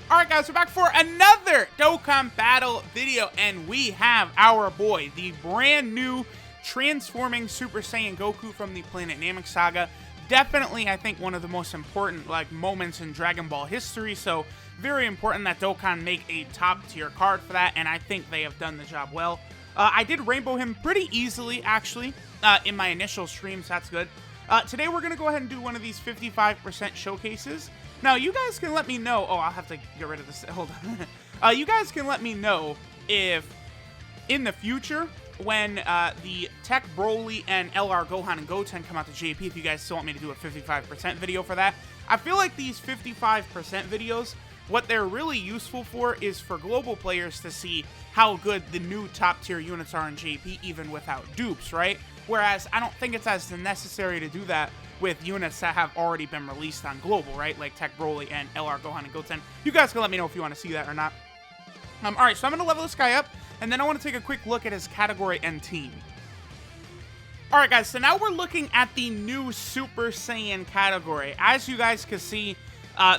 Alright guys, we're back for another Dokkan battle video, and we have our boy, the brand new transforming Super Saiyan Goku from the Planet Namek saga. Definitely, I think, one of the most important moments in Dragon Ball history, so very important that Dokkan make a top tier card for that, and I think they have done the job well. I did rainbow him pretty easily, actually, in my initial streams. That's good. Today we're going to go ahead and do one of these 55% showcases. Now, you guys can let me know. Oh, I'll have to get rid of this. Hold on. You guys can let me know if, in the future, when the Tech Broly and LR Gohan and Goten come out to JP, if you guys still want me to do a 55% video for that. I feel like these 55% videos, what they're really useful for is for global players to see how good the new top tier units are in JP, even without dupes, right? Whereas I don't think it's as necessary to do that with units that have already been released on global, right? Like Tech Broly and LR Gohan and Goten. You guys can let me know if you want to see that or not. Alright, so I'm going to level this guy up, and then I want to take a quick look at his category and team. Alright guys, so now we're looking at the new Super Saiyan category. As you guys can see,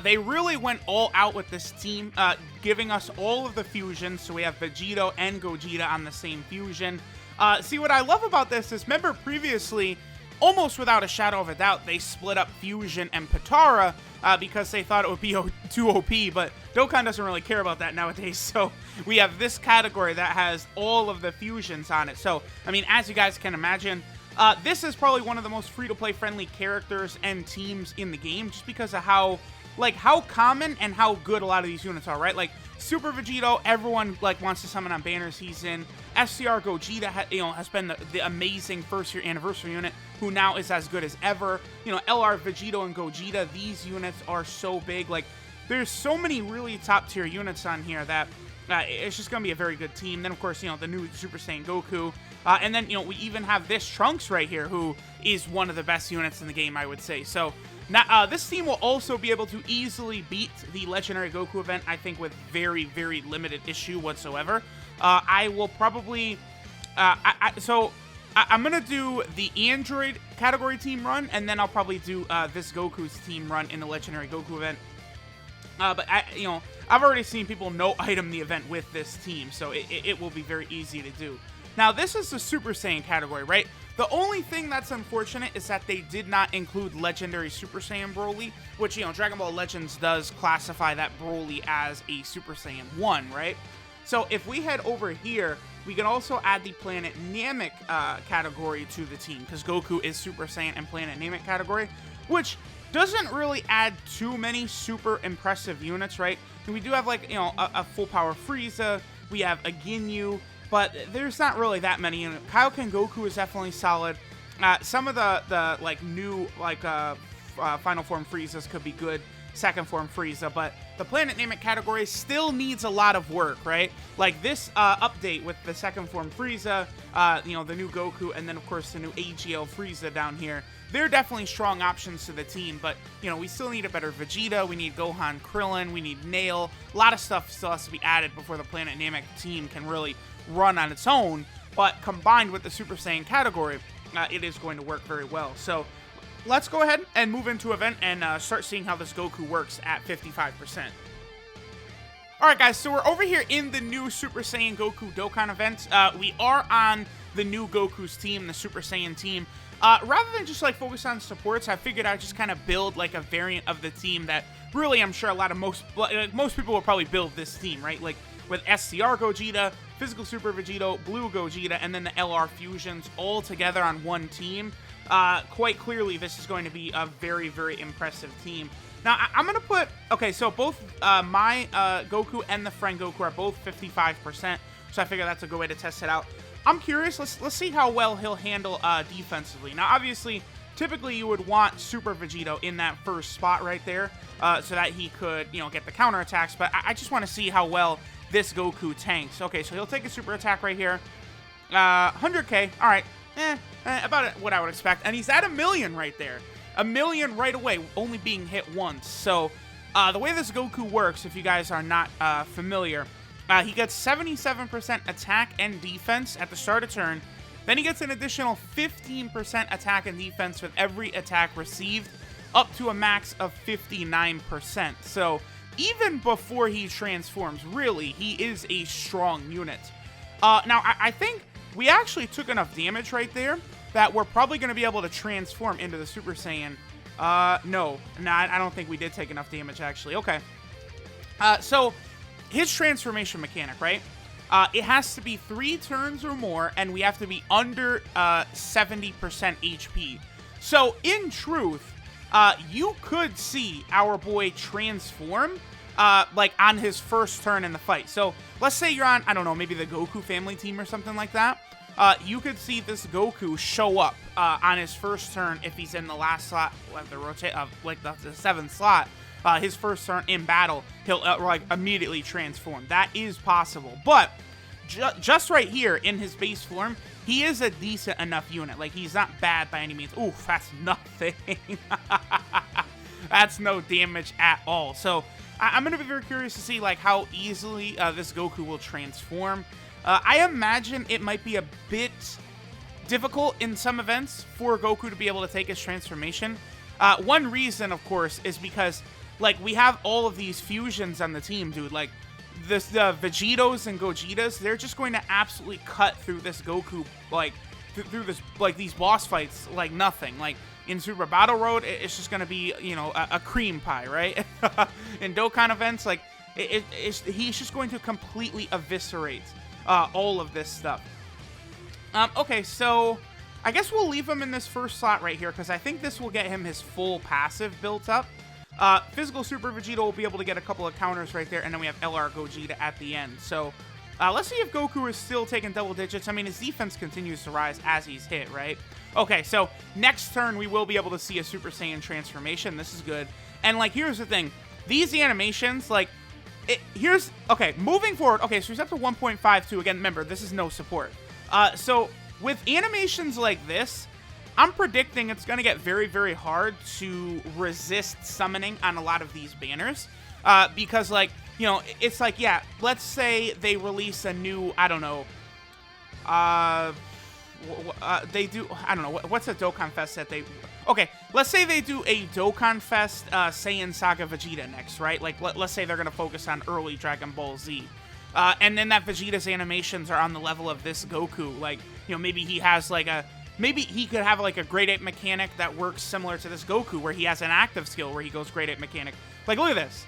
they really went all out with this team, giving us all of the fusions. So we have Vegito and Gogeta on the same fusion. See, what I love about this is, remember previously, almost without a shadow of a doubt, they split up Fusion and Potara because they thought it would be too OP, but Dokkan doesn't really care about that nowadays, so we have this category that has all of the fusions on it. So, I mean, as you guys can imagine, this is probably one of the most free-to-play friendly characters and teams in the game, just because of how common and how good a lot of these units are, right? Like, Super Vegito, everyone, wants to summon on banners. He's in. SCR Gogeta, has been the amazing first-year anniversary unit, who now is as good as ever. LR Vegito and Gogeta, these units are so big. Like, there's so many really top-tier units on here that it's just going to be a very good team. Then, of course, the new Super Saiyan Goku. And then, we even have this Trunks right here, who is one of the best units in the game, I would say. So, now, this team will also be able to easily beat the Legendary Goku event, I think, with very, very limited issue whatsoever. I will probably... I'm going to do the Android category team run, and then I'll probably do this Goku's team run in the Legendary Goku event. But, I've already seen people no-item the event with this team, so it will be very easy to do. Now, this is the Super Saiyan category, right? The only thing that's unfortunate is that they did not include Legendary Super Saiyan Broly, which, Dragon Ball Legends does classify that Broly as a Super Saiyan 1, right? So if we head over here, we can also add the Planet Namek category to the team, because Goku is Super Saiyan and Planet Namek category, which doesn't really add too many super impressive units, right? And we do have, a full power Frieza, we have a Ginyu, but there's not really that many. Kaioken Goku is definitely solid. Some of the new Final Form Friezas could be good. Second Form Frieza, but the Planet Namek category still needs a lot of work, right? Like this update with the Second Form Frieza, the new Goku, and then of course the new AGL Frieza down here. They're definitely strong options to the team, but, we still need a better Vegeta, we need Gohan Krillin, we need Nail. A lot of stuff still has to be added before the Planet Namek team can really run on its own, but combined with the Super Saiyan category, it is going to work very well. So, let's go ahead and move into event and start seeing how this Goku works at 55%. Alright guys, so we're over here in the new Super Saiyan Goku Dokkan event. We are on the new Goku's team, the Super Saiyan team. Rather than just focus on supports, I figured I'd just kind of build a variant of the team that really I'm sure most people will probably build this team, right? Like with SCR Gogeta, Physical Super Vegito, Blue Gogeta, and then the LR Fusions all together on one team. Quite clearly, this is going to be a very, very impressive team. Now, I'm going to put... Okay, so both my Goku and the friend Goku are both 55%, so I figure that's a good way to test it out. I'm curious. Let's see how well he'll handle defensively. Now, obviously, typically you would want Super Vegito in that first spot right there so that he could, get the counterattacks, but I just want to see how well this Goku tanks. Okay, so he'll take a super attack right here. 100k. All right. About what I would expect. And he's at 1 million right there. 1 million right away, only being hit once. So, the way this Goku works, if you guys are not familiar, he gets 77% attack and defense at the start of turn. Then he gets an additional 15% attack and defense with every attack received, up to a max of 59%. So, even before he transforms, really, he is a strong unit. Now, I think we actually took enough damage right there that we're probably going to be able to transform into the Super Saiyan. No, I don't think we did take enough damage, actually. Okay. So, his transformation mechanic, right? It has to be 3 turns or more, and we have to be under 70% HP. So, in truth, you could see our boy transform, like, on his first turn in the fight. So, let's say you're on, I don't know, maybe the Goku family team or something like that. You could see this Goku show up on his first turn if he's in the last slot, like the 7th slot. His first turn in battle, he'll like immediately transform. That is possible, but just right here in his base form, he is a decent enough unit. Like, he's not bad by any means. Oof, that's nothing. That's no damage at all. So I'm gonna be very curious to see like how easily this Goku will transform. I imagine it might be a bit difficult in some events for Goku to be able to take his transformation. One reason, of course, is because like we have all of these fusions on the team, dude. Like the Vegetos and Gogetas, they're just going to absolutely cut through this Goku, like through this like these boss fights like nothing. Like in Super Battle Road, it's just going to be, you know, a cream pie, right? In Dokkan events, like he's just going to completely eviscerate all of this stuff. Okay, so I guess we'll leave him in this first slot right here because I think this will get him his full passive built up. Physical Super Vegeta will be able to get a couple of counters right there, and then we have LR Gogeta at the end. So let's see if Goku is still taking double digits. I mean, his defense continues to rise as he's hit, right? Okay, so next turn we will be able to see a Super Saiyan transformation. This is good. And like, here's the thing. These animations, like, okay, moving forward. Okay, so he's up to 1.52. Again, remember, this is no support. So with animations like this, I'm predicting it's going to get very, very hard to resist summoning on a lot of these banners. Because, like, you know, it's like, yeah, let's say they release a new, I don't know, they do, I don't know, what's a Dokkan Fest that they, okay, let's say they do a Dokkan Fest Saiyan Saga Vegeta next, right? Like, let's say they're going to focus on early Dragon Ball Z. And then that Vegeta's animations are on the level of this Goku. Like, you know, maybe he has like maybe he could have like a Grade 8 mechanic that works similar to this Goku, where he has an active skill where he goes Grade 8 mechanic. Like, look at this.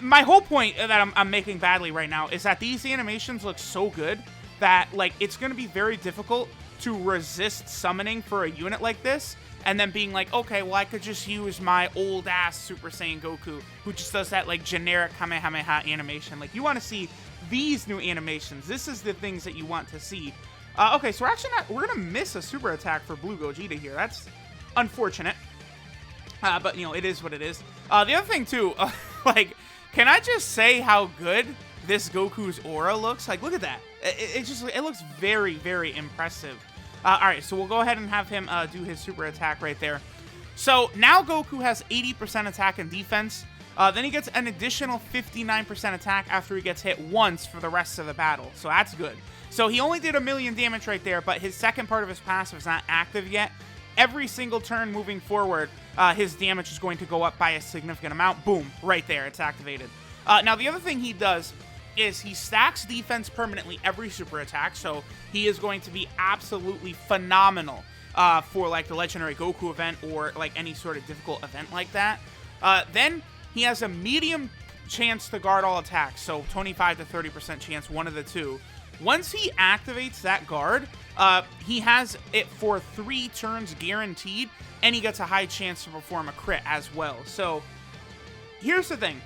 My whole point that I'm making badly right now is that these animations look so good that, like, it's going to be very difficult to resist summoning for a unit like this and then being like, okay, well, I could just use my old-ass Super Saiyan Goku who just does that, like, generic Kamehameha animation. Like, you want to see these new animations. This is the things that you want to see. Okay, so we're going to miss a super attack for Blue Gogeta here. That's unfortunate. But, you know, it is what it is. The other thing, too, like, can I just say how good this Goku's aura looks? Like, look at that. It looks very, very impressive. All right, so we'll go ahead and have him do his super attack right there. So now Goku has 80% attack and defense. Then he gets an additional 59% attack after he gets hit once for the rest of the battle. So that's good. So he only did 1 million damage right there, but his second part of his passive is not active yet. Every single turn moving forward, his damage is going to go up by a significant amount. Boom, right there, it's activated. Now, the other thing he does is he stacks defense permanently every super attack, so he is going to be absolutely phenomenal for, like, the Legendary Goku event or, like, any sort of difficult event like that. Then he has a medium chance to guard all attacks, so 25 to 30% chance, one of the two. Once he activates that guard, he has it for 3 turns guaranteed, and he gets a high chance to perform a crit as well. So, here's the thing.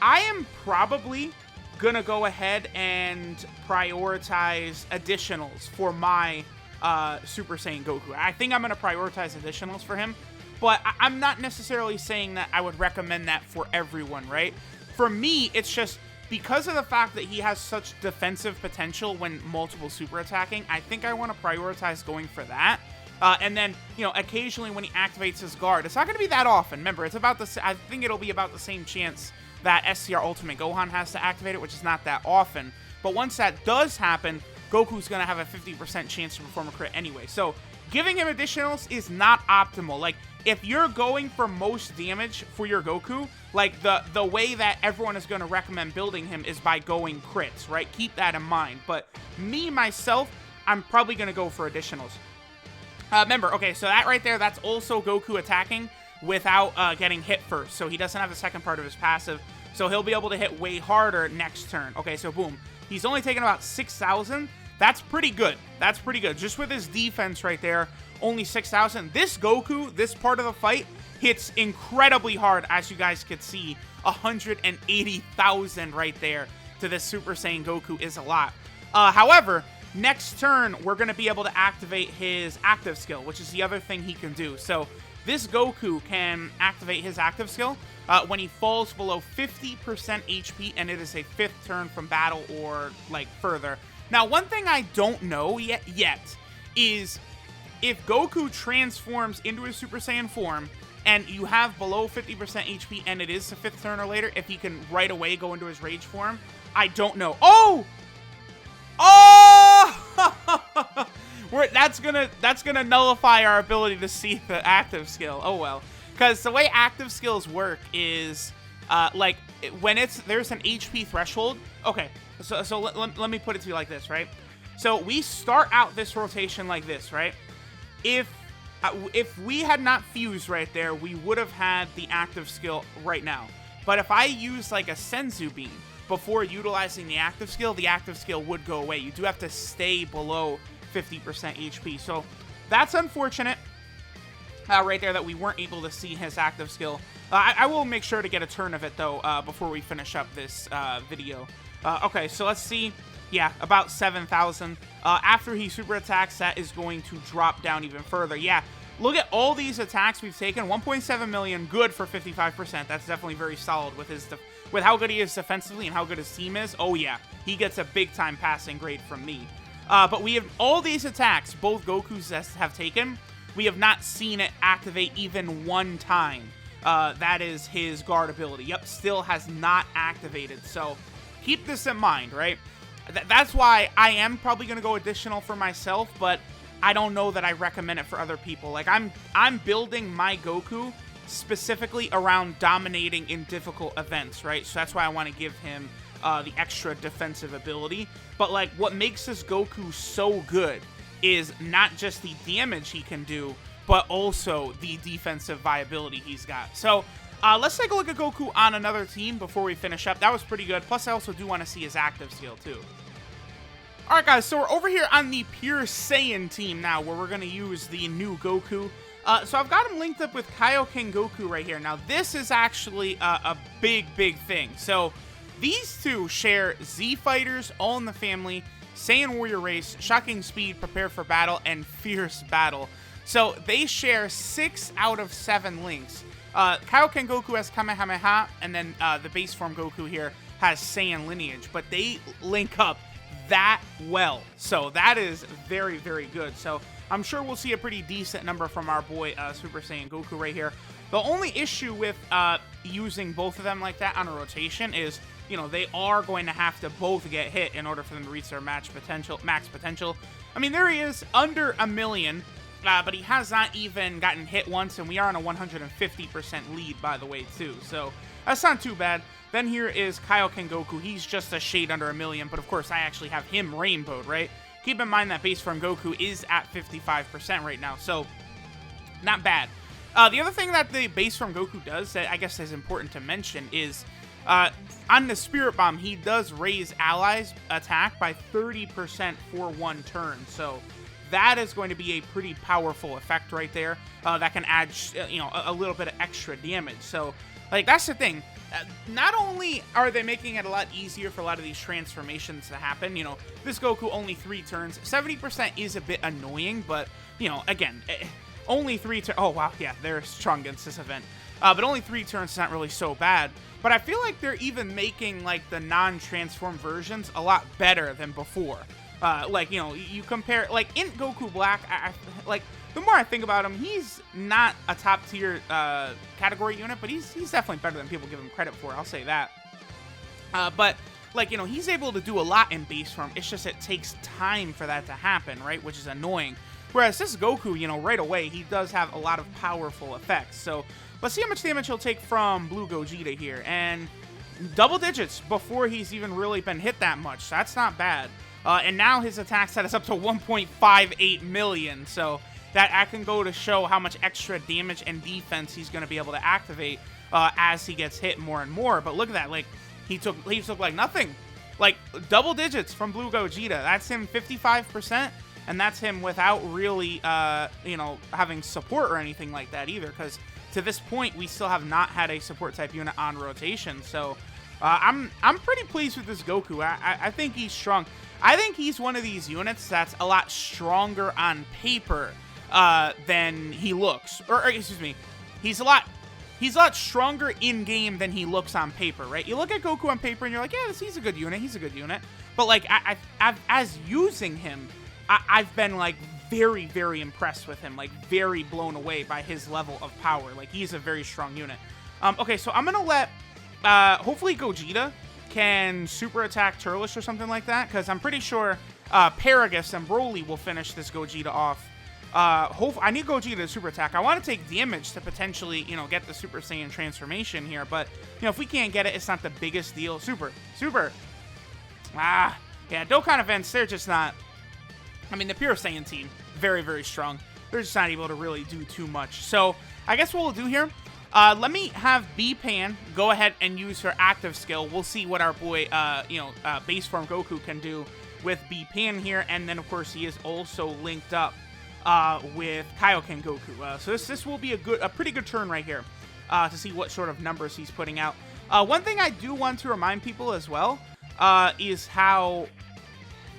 I am probably gonna go ahead and prioritize additionals for my Super Saiyan Goku. I think I'm gonna prioritize additionals for him, but I'm not necessarily saying that I would recommend that for everyone, right? For me, it's just because of the fact that he has such defensive potential when multiple super attacking, I think I want to prioritize going for that. And then, you know, occasionally when he activates his guard, it's not going to be that often. Remember, it's about I think it'll be about the same chance that SCR Ultimate Gohan has to activate it, which is not that often. But once that does happen, Goku's going to have a 50% chance to perform a crit anyway. So giving him additionals is not optimal. Like, if you're going for most damage for your Goku, like, the way that everyone is going to recommend building him is by going crits, right? Keep that in mind. But me, myself, I'm probably going to go for additionals. Remember, okay, so that right there, that's also Goku attacking without getting hit first. So he doesn't have the second part of his passive. So he'll be able to hit way harder next turn. Okay, so boom. He's only taking about 6,000. That's pretty good. That's pretty good. Just with his defense right there, only 6,000. This Goku, this part of the fight, hits incredibly hard, as you guys could see. 180,000 right there to this Super Saiyan Goku is a lot. However, next turn, we're going to be able to activate his active skill, which is the other thing he can do. So this Goku can activate his active skill when he falls below 50% HP, and it is a 5th turn from battle or, like, further. Now, one thing I don't know yet is if Goku transforms into his Super Saiyan form and you have below 50% HP and it is the 5th turn or later, if he can right away go into his Rage form. I don't know. Oh! Oh! That's gonna nullify our ability to see the active skill. Oh well. Because the way active skills work is, like, when there's an HP threshold. Okay, so let me put it to you like this, right? So we start out this rotation like this, right? If we had not fused right there, we would have had the active skill right now. But if I use, like, a Senzu Beam before utilizing the active skill would go away. You do have to stay below 50% HP. So that's unfortunate right there that we weren't able to see his active skill. I will make sure to get a turn of it, though, before we finish up this video. Okay, so let's see. Yeah, about 7,000. After he super attacks, that is going to drop down even further. Yeah, look at all these attacks we've taken. 1.7 million, good for 55%. That's definitely very solid with with how good he is defensively and how good his team is. Oh yeah, he gets a big-time passing grade from me. But we have all these attacks, both Gokus have taken. We have not seen it activate even one time. That is his guard ability. Yep, still has not activated. So keep this in mind, right? That's why I am probably going to go additional for myself, but I don't know that I recommend it for other people. Like, I'm building my Goku specifically around dominating in difficult events, right? So that's why I want to give him the extra defensive ability. But, like, what makes this Goku so good is not just the damage he can do, but also the defensive viability he's got. So let's take a look at Goku on another team before we finish up. That was pretty good. Plus, I also do want to see his active skill, too. Alright, guys, so we're over here on the Pure Saiyan team now, where we're going to use the new Goku. So I've got him linked up with Kaioken Goku right here. Now, this is actually a big thing. So these two share Z Fighters, All in the Family, Saiyan Warrior Race, Shocking Speed, Prepare for Battle, and Fierce Battle. So they share 6 out of 7 links. Kaioken Goku has Kamehameha, and then the base form Goku here has Saiyan Lineage, but they link up that well. So that is very good. So I'm sure we'll see a pretty decent number from our boy Super Saiyan Goku right here. The only issue with using both of them like that on a rotation is, you know, they are going to have to both get hit in order for them to reach their max potential. I mean, there he is, under 1 million, but he has not even gotten hit once, and we are on a 150% lead, by the way, too. So that's not too bad. Then here is Kaioken Goku. He's just a shade under 1 million, but of course I actually have him rainbowed, right? Keep in mind that base form Goku is at 55% right now, so not bad. The other thing that the base form Goku does that I guess is important to mention is on the Spirit Bomb, he does raise allies' attack by 30% for 1 turn, so that is going to be a pretty powerful effect right there that can add, you know, a little bit of extra damage. So, like, that's the thing. Not only are they making it a lot easier for a lot of these transformations to happen, you know, this Goku only 3 turns. 70% is a bit annoying, but, you know, again, only 3 turns. Oh, wow, yeah, they're strong against this event. But only 3 turns is not really so bad. But I feel like they're even making, like, the non-transform versions a lot better than before. Like, you know, you compare, like, in Goku Black, like, the more I think about him, he's not a top-tier category unit, but he's definitely better than people give him credit for, I'll say that. But like, you know, he's able to do a lot in base form. It's just it takes time for that to happen, right? Which is annoying. Whereas this Goku, you know, right away, he does have a lot of powerful effects. So let's see how much damage he'll take from Blue Gogeta here. And double digits before he's even really been hit that much. So that's not bad. And now his attack set is up to 1.58 million. So that can go to show how much extra damage and defense he's going to be able to activate as he gets hit more and more. But look at that. Like, he took like nothing. Like, double digits from Blue Gogeta. That's him 55%. And that's him without really, you know, having support or anything like that either. Because to this point, we still have not had a support type unit on rotation. So I'm pretty pleased with this Goku. I think he's strong. I think he's one of these units that's a lot stronger on paper than he looks. Or excuse me, he's a lot stronger in game than he looks on paper, right? You look at Goku on paper and you're like, yeah, he's a good unit. He's a good unit. But like, as using him, I've been like very, very impressed with him, like very blown away by his level of power. Like, he's a very strong unit. Okay, so I'm gonna let hopefully Gogeta can super attack Turles or something like that, because I'm pretty sure Paragus and Broly will finish this Gogeta off. I need Gogeta to super attack. I want to take damage to potentially, you know, get the Super Saiyan transformation here, but you know, if we can't get it, it's not the biggest deal. Super. Yeah, Dokkan events, they're just not. I mean, the Pure Saiyan team, very, very strong. They're just not able to really do too much. So, I guess what we'll do here, let me have B-Pan go ahead and use her active skill. We'll see what our boy, base form Goku can do with B-Pan here. And then, of course, he is also linked up with Kaioken Goku. So this will be a pretty good turn right here to see what sort of numbers he's putting out. One thing I do want to remind people as well is how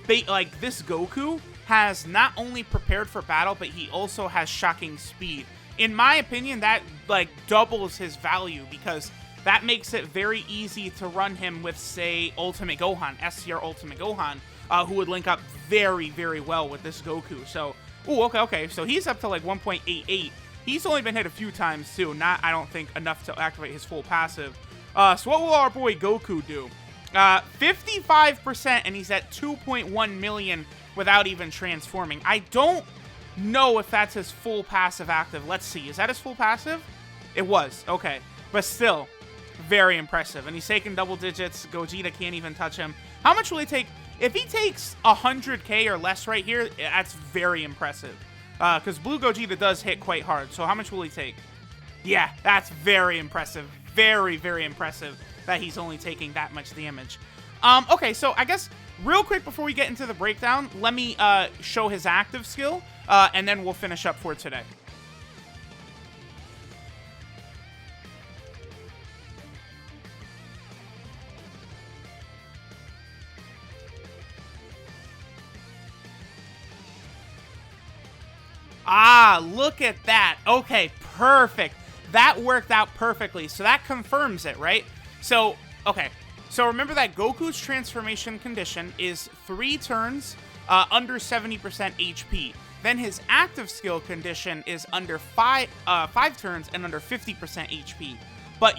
this Goku has not only prepared for battle, but he also has shocking speed. In my opinion, that like doubles his value, because that makes it very easy to run him with, say, Ultimate Gohan, SCR Ultimate Gohan, who would link up very, very well with this Goku. So, okay. So he's up to like 1.88. He's only been hit a few times too. Not, I don't think, enough to activate his full passive. So what will our boy Goku do? 55%, and he's at 2.1 million without even transforming. I don't know if that's his full passive active. Let's see. Is that his full passive? It was. Okay. But still, very impressive. And he's taking double digits. Gogeta can't even touch him. How much will he take? If he takes 100k or less right here, that's very impressive. Because Blue Gogeta does hit quite hard. So how much will he take? Yeah, that's very impressive. Very, very impressive that he's only taking that much damage. Okay, so I guess real quick before we get into the breakdown, let me show his active skill, and then we'll finish up for today. Ah, look at that. Okay, perfect. That worked out perfectly. So that confirms it, right? So, okay. So remember that Goku's transformation condition is 3 turns, under 70% HP. Then his active skill condition is under 5 turns and under 50% HP. But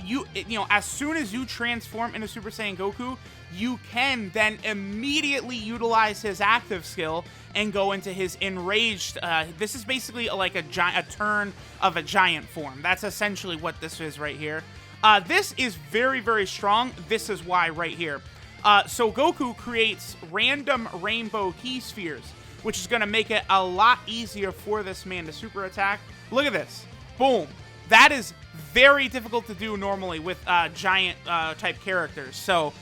as soon as you transform into Super Saiyan Goku, you can then immediately utilize his active skill and go into his enraged. This is basically like a turn of a giant form. That's essentially what this is right here. This is very, very strong. This is why right here. So Goku creates random rainbow key spheres, which is going to make it a lot easier for this man to super attack. Look at this. Boom. That is very difficult to do normally with giant type characters. So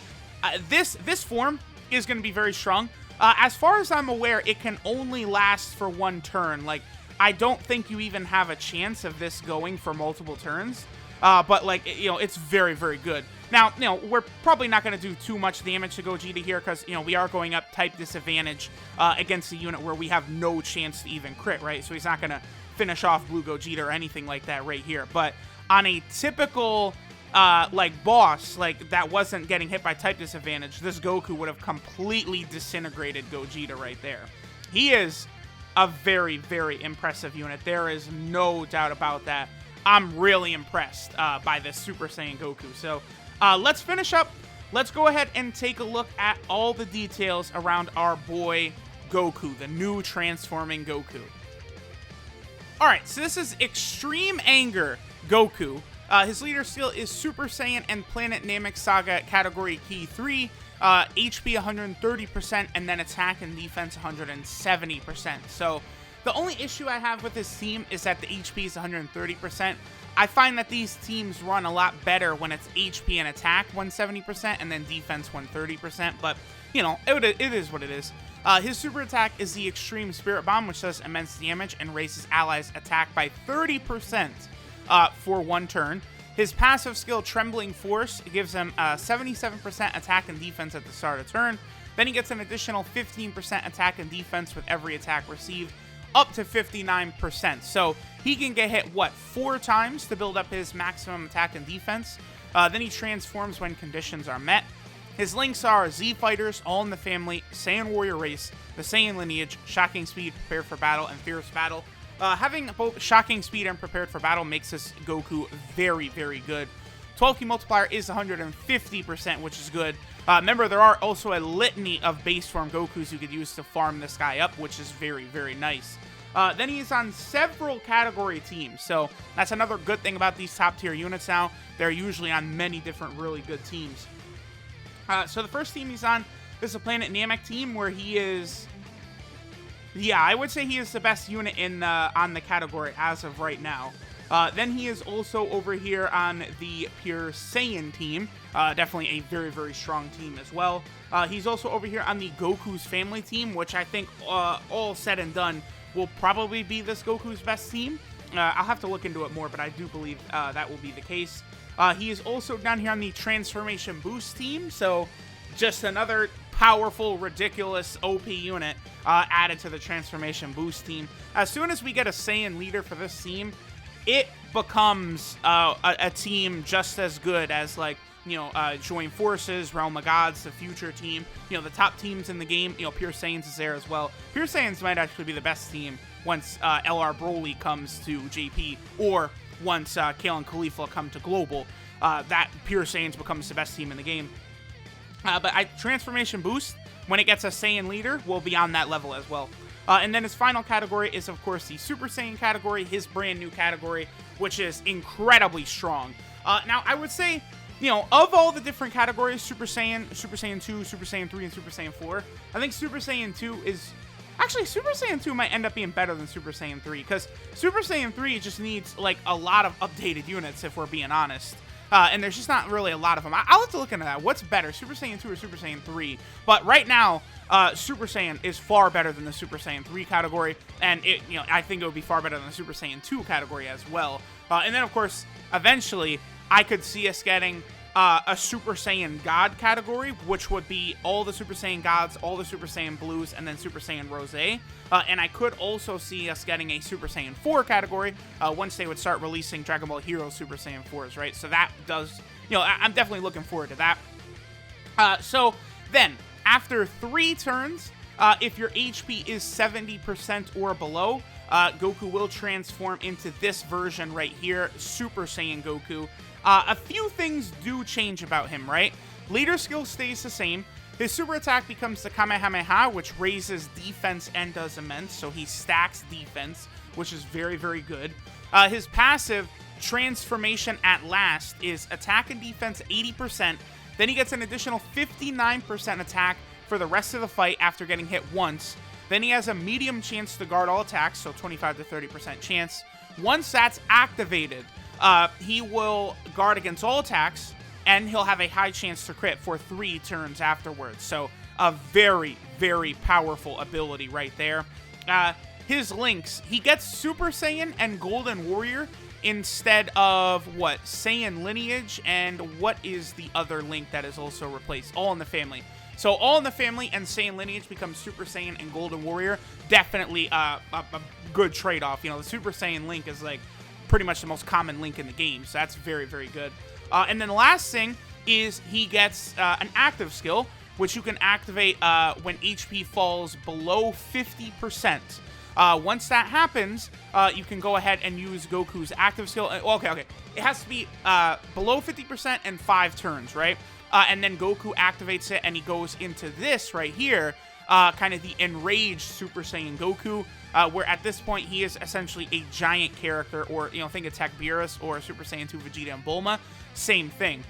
this form is going to be very strong. As far as I'm aware, it can only last for 1 turn. Like, I don't think you even have a chance of this going for multiple turns. But like, it's very, very good. Now, we're probably not going to do too much damage to Gogeta here because, we are going up type disadvantage against a unit where we have no chance to even crit, right? So he's not going to finish off Blue Gogeta or anything like that right here. But on a typical, boss, that wasn't getting hit by type disadvantage, this Goku would have completely disintegrated Gogeta right there. He is a very, very impressive unit. There is no doubt about that. I'm really impressed by this Super Saiyan Goku. So let's finish up let's go ahead and take a look at all the details around our boy Goku, the new transforming Goku. Alright, so this is Extreme Anger Goku. His leader skill is Super Saiyan and Planet Namek Saga category key 3, HP 130%, and then attack and defense 170%. So the only issue I have with this team is that the HP is 130%. I find that these teams run a lot better when it's HP and attack 170% and then defense 130%, but, you know, it is what it is. His super attack is the Extreme Spirit Bomb, which does immense damage and raises allies' attack by 30% for 1 turn. His passive skill, Trembling Force, gives him 77% attack and defense at the start of turn. Then he gets an additional 15% attack and defense with every attack received, up to 59%. So he can get hit, 4 times to build up his maximum attack and defense. Then he transforms when conditions are met. His links are Z Fighters, All in the Family, Saiyan Warrior Race, the Saiyan Lineage, Shocking Speed, Prepared for Battle, and Fierce Battle. Having both Shocking Speed and Prepared for Battle makes this Goku very, very good. 12 key multiplier is 150%, which is good. Remember, there are also a litany of base form Gokus you could use to farm this guy up, which is very, very nice. Then he is on several category teams, so that's another good thing about these top tier units now. They're usually on many different really good teams. So the first team he's on is a Planet Namek team where he is... Yeah, I would say he is the best unit in on the category as of right now. Then he is also over here on the Pure Saiyan team. Definitely a very, very strong team as well. He's also over here on the Goku's Family team, which I think all said and done will probably be this Goku's best team. I'll have to look into it more, but I do believe that will be the case. He is also down here on the Transformation Boost team, so just another powerful, ridiculous OP unit added to the Transformation Boost team. As soon as we get a Saiyan leader for this team, it becomes a team just as good as, like, you know, Join Forces, Realm of Gods, the Future team. You know, the top teams in the game, you know, Pure Saiyans is there as well. Pure Saiyans might actually be the best team once LR Broly comes to JP, or once Kale and Khalifa come to Global. That Pure Saiyans becomes the best team in the game. But Transformation Boost, when it gets a Saiyan leader, will be on that level as well. And then his final category is, of course, the Super Saiyan category, his brand new category, which is incredibly strong. Now, I would say, you know, of all the different categories, Super Saiyan 2, Super Saiyan 3, and Super Saiyan 4, I think Super Saiyan 2 is... Actually, Super Saiyan 2 might end up being better than Super Saiyan 3, because Super Saiyan 3 just needs, like, a lot of updated units, if we're being honest. And there's just not really a lot of them. I'll have to look into that. What's better, Super Saiyan 2 or Super Saiyan 3? But right now, Super Saiyan is far better than the Super Saiyan 3 category, and you know, I think it would be far better than the Super Saiyan 2 category as well. And then, of course, eventually, I could see us getting a Super Saiyan God category, which would be all the Super Saiyan Gods, all the Super Saiyan Blues, and then Super Saiyan Rose. And I could also see us getting a Super Saiyan 4 category once they would start releasing Dragon Ball Heroes Super Saiyan 4s, right? So that does, you know, I'm definitely looking forward to that. So then, after 3 turns, if your HP is 70% or below, Goku will transform into this version right here, Super Saiyan Goku. A few things do change about him, right? Leader skill stays the same. His super attack becomes the Kamehameha, which raises defense and does immense, so he stacks defense, which is very, very good. His passive, Transformation at Last, is attack and defense 80%. Then he gets an additional 59% attack for the rest of the fight after getting hit once. Then he has a medium chance to guard all attacks, so 25 to 30% chance. Once that's activated, he will guard against all attacks, and he'll have a high chance to crit for 3 turns afterwards. So a very, very powerful ability right there. His links, he gets Super Saiyan and Golden Warrior instead of, what, Saiyan Lineage, and what is the other link that is also replaced? All in the Family. So All in the Family and Saiyan Lineage becomes Super Saiyan and Golden Warrior. Definitely a good trade-off. You know, the Super Saiyan link is, like, pretty much the most common link in the game, so that's very, very good. And then the last thing is he gets an active skill, which you can activate when HP falls below 50%. Once that happens, you can go ahead and use Goku's active skill. Okay. It has to be below 50% and 5 turns, right? and then Goku activates it, and he goes into this right here, kind of the enraged Super Saiyan Goku, where at this point he is essentially a giant character, or, you know, think of Tech Beerus or Super Saiyan 2 Vegeta and Bulma, same thing.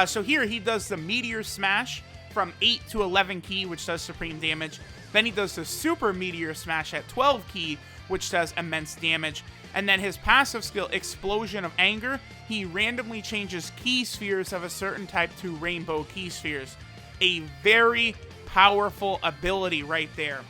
So here he does the Meteor Smash from 8 to 11 ki, which does supreme damage. Then he does the Super Meteor Smash at 12 ki, which does immense damage. And then his passive skill, Explosion of Anger, he randomly changes ki spheres of a certain type to rainbow ki spheres. A very powerful ability right there.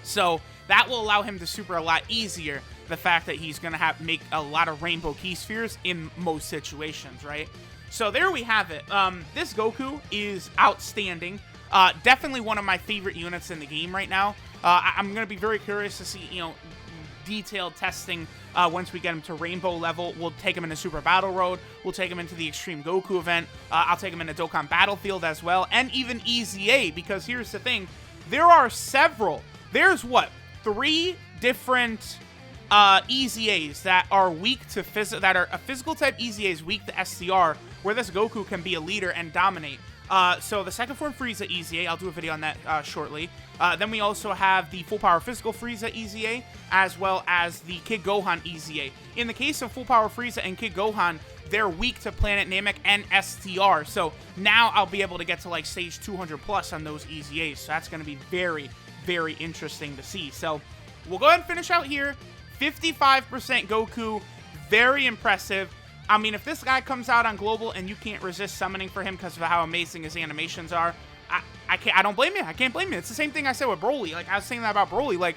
So that will allow him to super a lot easier, the fact that he's going to make a lot of rainbow ki spheres in most situations, right? So there we have it. This Goku is outstanding. Definitely one of my favorite units in the game right now. I'm going to be very curious to see, you know, detailed testing once we get him to rainbow level. We'll take him into Super Battle Road. We'll take him into the Extreme Goku event. I'll take him into Dokkan Battlefield as well, and even EZA, because here's the thing. There are several. There's, what, 3 different EZAs that are weak to that are a physical type EZAs weak to SCR, where this Goku can be a leader and dominate. So the second form Frieza EZA, I'll do a video on that shortly. Then we also have the full power physical Frieza EZA, as well as the Kid Gohan EZA. In the case of full power Frieza and Kid Gohan, they're weak to Planet Namek and STR. So now I'll be able to get to like stage 200 plus on those EZAs. So that's going to be very, very interesting to see. So we'll go ahead and finish out here. 55% Goku, very impressive. I mean, if this guy comes out on Global and you can't resist summoning for him because of how amazing his animations are, I don't blame you. I can't blame you. It's the same thing I said with Broly. Like, I was saying that about Broly. Like,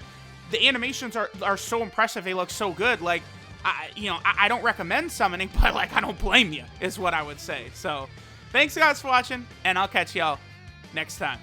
the animations are so impressive. They look so good. Like, I don't recommend summoning, but, like, I don't blame you, is what I would say. So, thanks, guys, for watching, and I'll catch y'all next time.